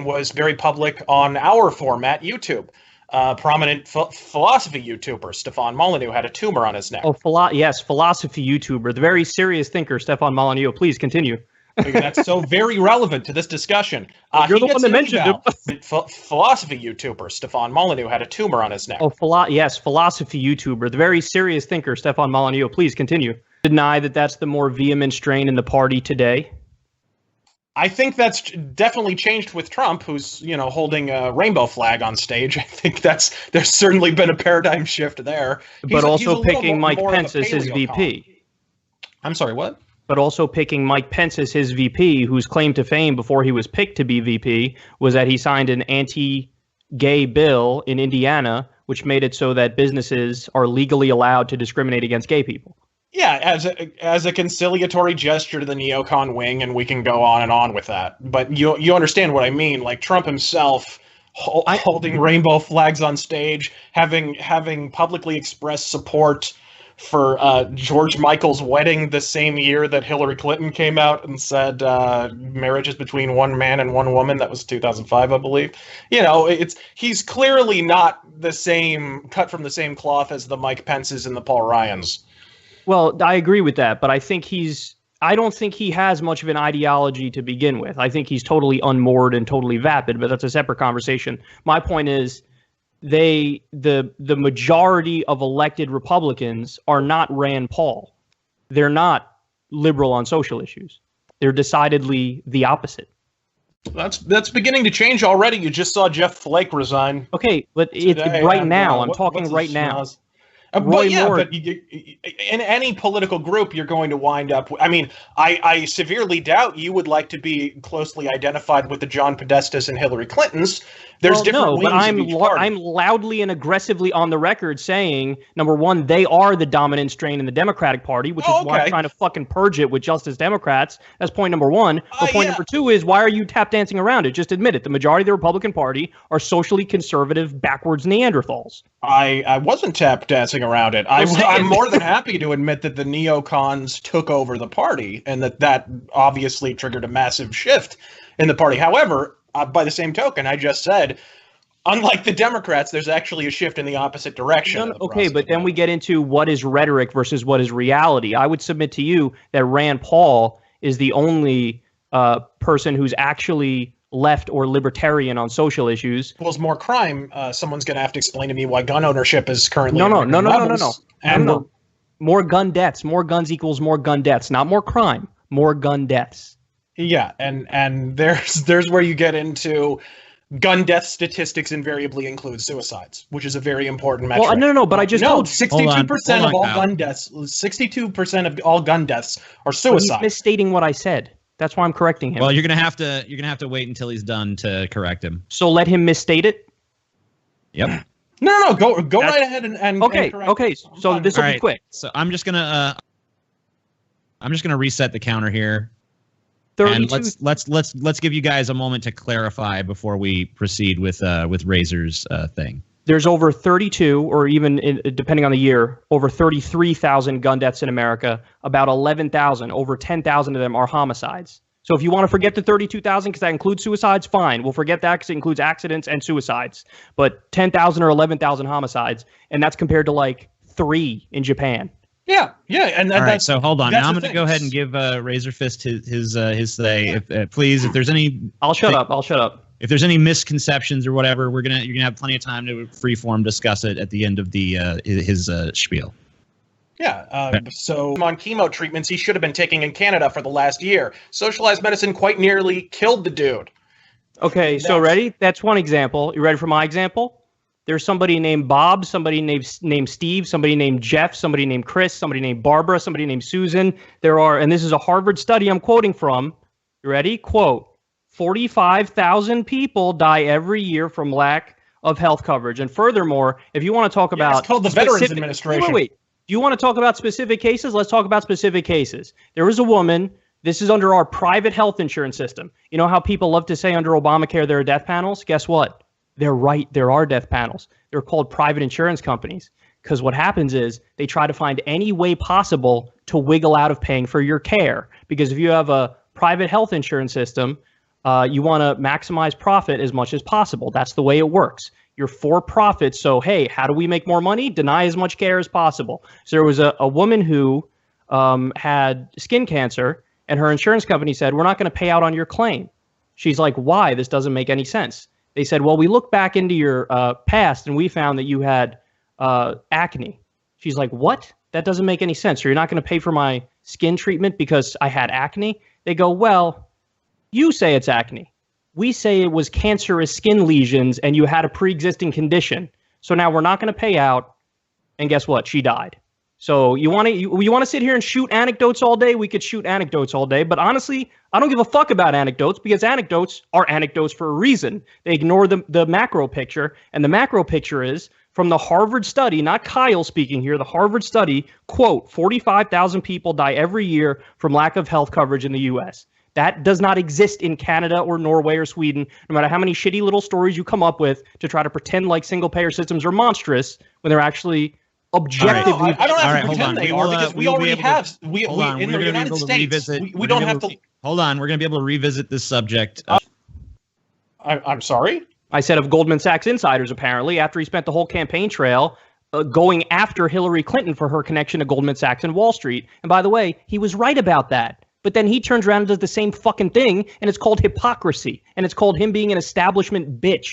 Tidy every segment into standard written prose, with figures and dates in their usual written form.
was very public on our format, YouTube. Prominent philosophy YouTuber Stefan Molyneux had a tumor on his neck. Oh, yes, philosophy YouTuber, the very serious thinker Stefan Molyneux. Please continue. That's so very relevant to this discussion. You're the one that mentioned it. Philosophy YouTuber Stefan Molyneux had a tumor on his neck. Oh, yes, philosophy YouTuber, the very serious thinker Stefan Molyneux. Please continue. Deny that that's the more vehement strain in the party today. I think that's definitely changed with Trump, who's, holding a rainbow flag on stage. I think there's certainly been a paradigm shift there. But also picking Mike Pence as his VP. I'm sorry, what? But also picking Mike Pence as his VP, whose claim to fame before he was picked to be VP was that he signed an anti-gay bill in Indiana, which made it so that businesses are legally allowed to discriminate against gay people. Yeah, as a conciliatory gesture to the neocon wing, and we can go on and on with that. But you understand what I mean. Like Trump himself holding rainbow flags on stage, having publicly expressed support for George Michael's wedding the same year that Hillary Clinton came out and said marriage is between one man and one woman. That was 2005, I believe. He's clearly not the same, cut from the same cloth as the Mike Pences and the Paul Ryans. Well, I agree with that, but I don't think he has much of an ideology to begin with. I think he's totally unmoored and totally vapid, but that's a separate conversation. My point is the majority of elected Republicans are not Rand Paul. They're not liberal on social issues. They're decidedly the opposite. That's beginning to change already. You just saw Jeff Flake resign. Okay, but it's right now. I'm talking right now. But in any political group, you're going to wind up. I mean, I severely doubt you would like to be closely identified with the John Podestas and Hillary Clintons. There's different wings of each party. I'm loudly and aggressively on the record saying, number one, they are the dominant strain in the Democratic Party, which is why I'm trying to fucking purge it with Justice Democrats. That's point number one. But point number two is, why are you tap dancing around it? Just admit it. The majority of the Republican Party are socially conservative, backwards Neanderthals. I wasn't tap dancing around it. I'm more than happy to admit that the neocons took over the party, and that obviously triggered a massive shift in the party. However, by the same token, I just said, unlike the Democrats, there's actually a shift in the opposite direction. Okay, but then we get into what is rhetoric versus what is reality. I would submit to you that Rand Paul is the only person who's actually left or libertarian on social issues. Equals more crime. Someone's going to have to explain to me why gun ownership is currently no. More gun deaths. More guns equals more gun deaths, not more crime. More gun deaths. Yeah, and there's where you get into gun death statistics invariably include suicides, which is a very important metric. Well, no, but I just told 62% of all gun deaths, 62% of all gun deaths are suicide. He's misstating what I said. That's why I'm correcting him. Well, you're gonna have to wait until he's done to correct him. So let him misstate it. Yep. No, go right ahead and okay. And okay. So this will be quick. So I'm just gonna reset the counter here. 32. And let's give you guys a moment to clarify before we proceed with Razor's thing. There's over 32, or even depending on the year, over 33,000 gun deaths in America. About 11,000, over 10,000 of them are homicides. So if you want to forget the 32,000 because that includes suicides, fine. We'll forget that because it includes accidents and suicides. But 10,000 or 11,000 homicides, and that's compared to like 3 in Japan. Yeah, and all right. So hold on. Now I'm going to go ahead and give Razorfist his say. Please, if there's any, I'll shut up. If there's any misconceptions or whatever, you're gonna have plenty of time to freeform discuss it at the end of his spiel. Yeah. So on chemo treatments he should have been taking in Canada for the last year. Socialized medicine quite nearly killed the dude. Okay. So ready? That's one example. You ready for my example? There's somebody named Bob, somebody named Steve, somebody named Jeff, somebody named Chris, somebody named Barbara, somebody named Susan. And this is a Harvard study I'm quoting from. You ready? Quote, 45,000 people die every year from lack of health coverage. And furthermore, if you want to talk about... It's called the Veterans Administration. Wait. Do you want to talk about specific cases? Let's talk about specific cases. There was a woman... This is under our private health insurance system. You know how people love to say under Obamacare there are death panels? Guess what? They're right. There are death panels. They're called private insurance companies because what happens is they try to find any way possible to wiggle out of paying for your care. Because if you have a private health insurance system, You want to maximize profit as much as possible. That's the way it works. You're for profit, so hey, how do we make more money? Deny as much care as possible. So there was a woman who had skin cancer, and her insurance company said, we're not going to pay out on your claim. She's like, why? This doesn't make any sense. They said, well, we looked back into your past, and we found that you had acne. She's like, what? That doesn't make any sense. So you're not going to pay for my skin treatment because I had acne? They go, well, you say it's acne. We say it was cancerous skin lesions and you had a pre-existing condition. So now we're not going to pay out. And guess what? She died. So you want to sit here and shoot anecdotes all day? We could shoot anecdotes all day. But honestly, I don't give a fuck about anecdotes because anecdotes are anecdotes for a reason. They ignore the macro picture. And the macro picture is from the Harvard study, not Kyle speaking here, the Harvard study, quote, 45,000 people die every year from lack of health coverage in the U.S. That does not exist in Canada or Norway or Sweden, no matter how many shitty little stories you come up with to try to pretend like single-payer systems are monstrous when they're actually objectively... No, I don't have to pretend they are because we already have... We in the United States, we don't have to... Hold on, we're going to be able to revisit this subject. I'm sorry? I said of Goldman Sachs insiders, apparently, after he spent the whole campaign trail going after Hillary Clinton for her connection to Goldman Sachs and Wall Street. And by the way, he was right about that. But then he turns around and does the same fucking thing, and it's called hypocrisy, and it's called him being an establishment bitch.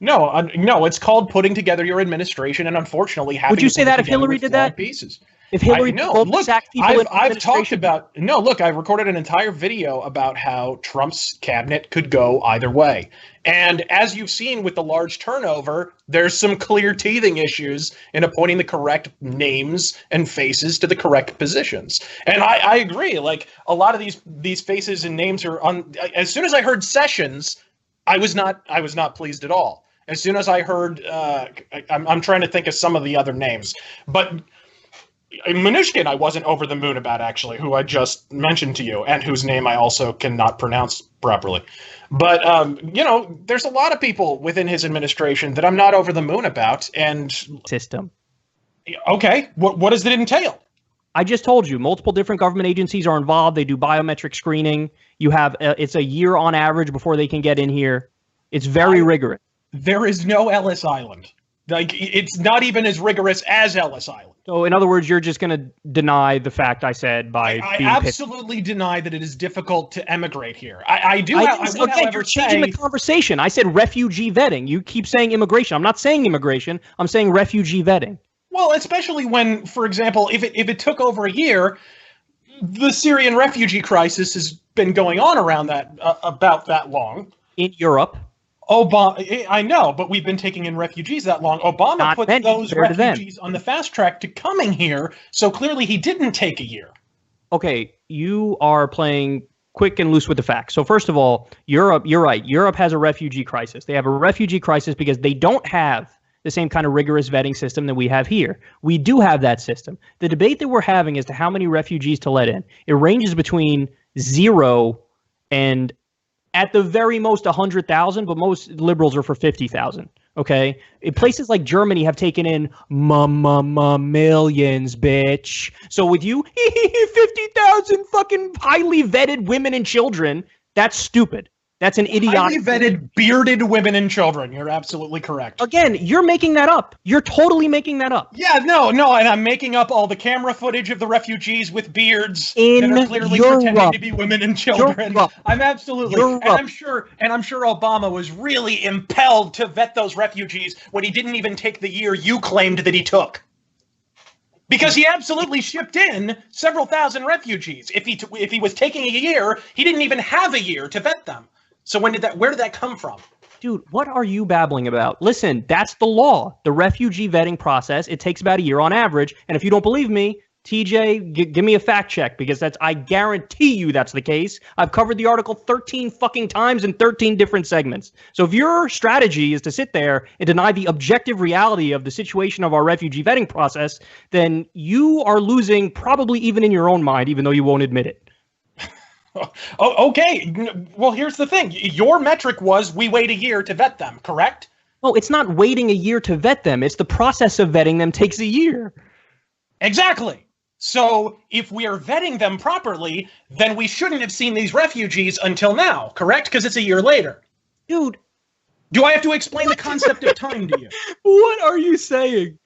No, no, it's called putting together your administration, and unfortunately, having. Would you say that if Hillary did that? Pieces. If Hillary, I've talked about. No, look, I've recorded an entire video about how Trump's cabinet could go either way, and as you've seen with the large turnover, there's some clear teething issues in appointing the correct names and faces to the correct positions. And I agree. Like a lot of these faces and names are on. As soon as I heard Sessions, I was not pleased at all. As soon as I heard, I'm trying to think of some of the other names, but. Mnuchin, I wasn't over the moon about, actually, who I just mentioned to you, and whose name I also cannot pronounce properly. But, there's a lot of people within his administration that I'm not over the moon about, and... System. Okay, what does it entail? I just told you, multiple different government agencies are involved. They do biometric screening. You have, it's a year on average before they can get in here. It's very rigorous. There is no Ellis Island. Like, it's not even as rigorous as Ellis Island. So, in other words, you're just going to deny the fact I said by being absolutely deny that it is difficult to emigrate here. You're changing the conversation. I said refugee vetting. You keep saying immigration. I'm not saying immigration. I'm saying refugee vetting. Well, especially when, for example, if it took over a year, the Syrian refugee crisis has been going on around that about that long in Europe. Obama, I know, but we've been taking in refugees that long. Obama put those refugees on the fast track to coming here, so clearly he didn't take a year. Okay, you are playing quick and loose with the facts. So first of all, Europe, you're right. Europe has a refugee crisis. They have a refugee crisis because they don't have the same kind of rigorous vetting system that we have here. We do have that system. The debate that we're having as to how many refugees to let in, it ranges between 0 and at the very most 100,000, but most liberals are for 50,000. Okay, places like Germany have taken in millions, bitch. So with you, 50,000 fucking highly vetted women and children, that's stupid. That's an idiotic. Highly vetted, bearded women and children. You're absolutely correct. Again, you're making that up. You're totally making that up. Yeah, no, and I'm making up all the camera footage of the refugees with beards that are clearly pretending to be women and children. I'm absolutely, and I'm sure Obama was really impelled to vet those refugees when he didn't even take the year you claimed that he took. Because he absolutely shipped in several thousand refugees. If he was taking a year, he didn't even have a year to vet them. So where did that come from? Dude, what are you babbling about? Listen, that's the law. The refugee vetting process, it takes about a year on average. And if you don't believe me, TJ, give me a fact check because I guarantee you that's the case. I've covered the article 13 fucking times in 13 different segments. So if your strategy is to sit there and deny the objective reality of the situation of our refugee vetting process, then you are losing probably even in your own mind, even though you won't admit it. Oh, okay. Well, here's the thing. Your metric was we wait a year to vet them, correct? No, it's not waiting a year to vet them. It's the process of vetting them takes a year. Exactly. So if we are vetting them properly, then we shouldn't have seen these refugees until now, correct? Because it's a year later. Dude. Do I have to explain the concept of time to you? What are you saying?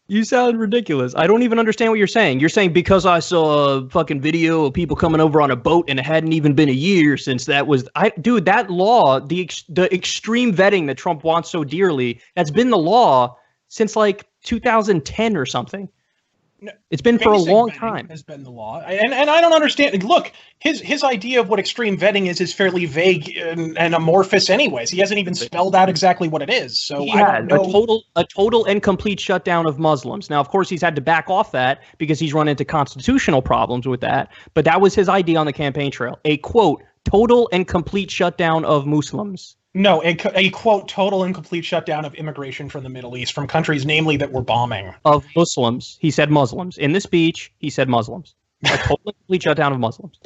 You sound ridiculous. I don't even understand what you're saying. You're saying because I saw a fucking video of people coming over on a boat and it hadn't even been a year since that was... Dude, that law, the extreme vetting that Trump wants so dearly, that's been the law since like 2010 or something. It's been for a long time. Has been the law, and I don't understand. Look, his idea of what extreme vetting is fairly vague and amorphous. Anyways, he hasn't even spelled out exactly what it is. So I don't know. a total and complete shutdown of Muslims. Now, of course, he's had to back off that because he's run into constitutional problems with that. But that was his idea on the campaign trail. A quote: total and complete shutdown of Muslims. No, a quote, total and complete shutdown of immigration from the Middle East, from countries, namely, that we're bombing. Of Muslims. He said Muslims. In the speech, he said Muslims. A total and complete shutdown of Muslims.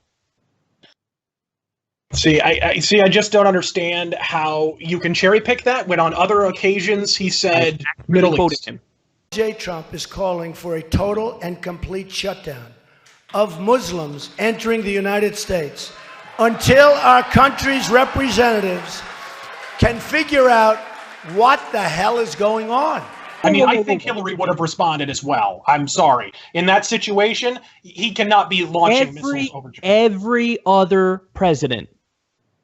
See, I just don't understand how you can cherry pick that when on other occasions he said Middle East. J. Trump is calling for a total and complete shutdown of Muslims entering the United States until our country's representatives can figure out what the hell is going on. I mean, I think Hillary would have responded as well. I'm sorry. In that situation, he cannot be launching missiles over Japan. Every other president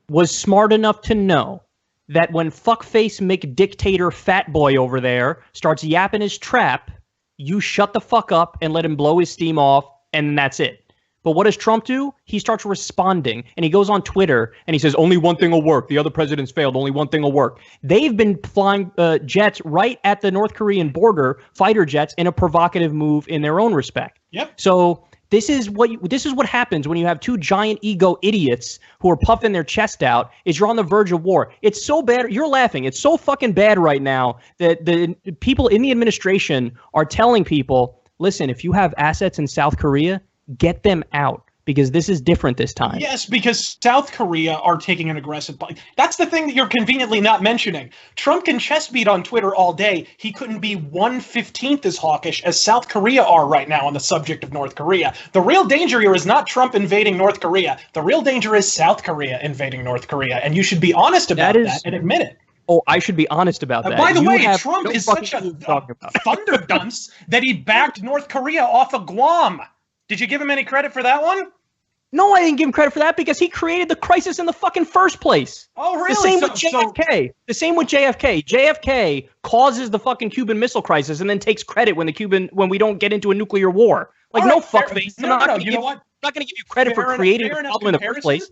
was smart enough to know that when fuckface McDictator fat boy over there starts yapping his trap, you shut the fuck up and let him blow his steam off, and that's it. But what does Trump do? He starts responding, and he goes on Twitter, and he says, only one thing will work. The other presidents failed. Only one thing will work. They've been flying jets right at the North Korean border, fighter jets, in a provocative move in their own respect. Yep. So this is what happens when you have two giant ego idiots who are puffing their chest out, is you're on the verge of war. It's so bad. You're laughing. It's so fucking bad right now that the people in the administration are telling people, listen, if you have assets in South Korea, get them out, because this is different this time. Yes, because South Korea are taking an aggressive... That's the thing that you're conveniently not mentioning. Trump can chest beat on Twitter all day. He couldn't be 1/15th as hawkish as South Korea are right now on the subject of North Korea. The real danger here is not Trump invading North Korea. The real danger is South Korea invading North Korea, and you should be honest about that and admit it. Oh, I should be honest about that. By the way, Trump is such a thunder dunce that he backed North Korea off of Guam. Did you give him any credit for that one? No, I didn't give him credit for that because he created the crisis in the fucking first place. Oh, really? The same with JFK. The same with JFK. JFK causes the fucking Cuban Missile Crisis and then takes credit when we don't get into a nuclear war. Like, no fuckface. No, you know what? I'm not going to give you credit for creating the problem in the first place.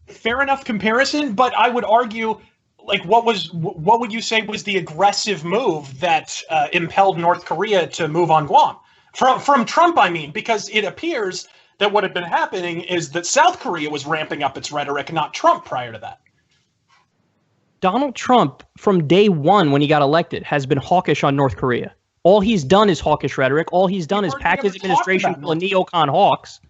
Fair enough comparison, but I would argue, like, what would you say was the aggressive move that impelled North Korea to move on Guam? From Trump, I mean, because it appears that what had been happening is that South Korea was ramping up its rhetoric, not Trump prior to that. Donald Trump, from day one when he got elected, has been hawkish on North Korea. All he's done is hawkish rhetoric. All he's done is pack his administration full of neocon hawks.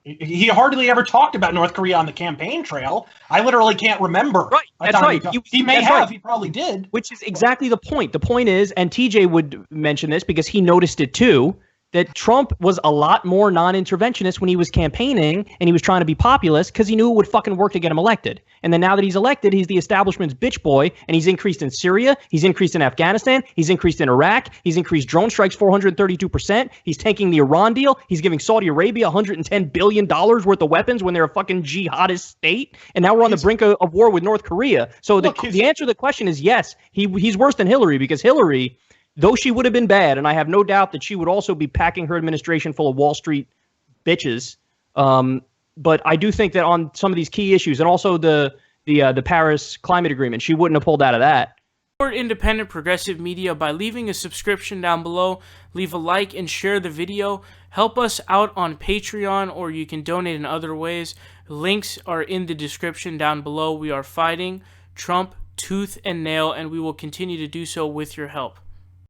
He hardly ever talked about North Korea on the campaign trail. I literally can't remember. Right, that's right. He may have. He probably did. Which is exactly the point. The point is, and TJ would mention this because he noticed it too, that Trump was a lot more non-interventionist when he was campaigning and he was trying to be populist because he knew it would fucking work to get him elected. And then now that he's elected, he's the establishment's bitch boy, and he's increased in Syria, he's increased in Afghanistan, he's increased in Iraq, he's increased drone strikes 432%, he's tanking the Iran deal, he's giving Saudi Arabia $110 billion worth of weapons when they're a fucking jihadist state, and now we're on the brink of war with North Korea. So the answer to the question is yes, he's worse than Hillary, because Hillary, though she would have been bad, and I have no doubt that she would also be packing her administration full of Wall Street bitches. But I do think that on some of these key issues, and also the Paris Climate Agreement, she wouldn't have pulled out of that. Support independent progressive media by leaving a subscription down below. Leave a like and share the video. Help us out on Patreon, or you can donate in other ways. Links are in the description down below. We are fighting Trump tooth and nail, and we will continue to do so with your help.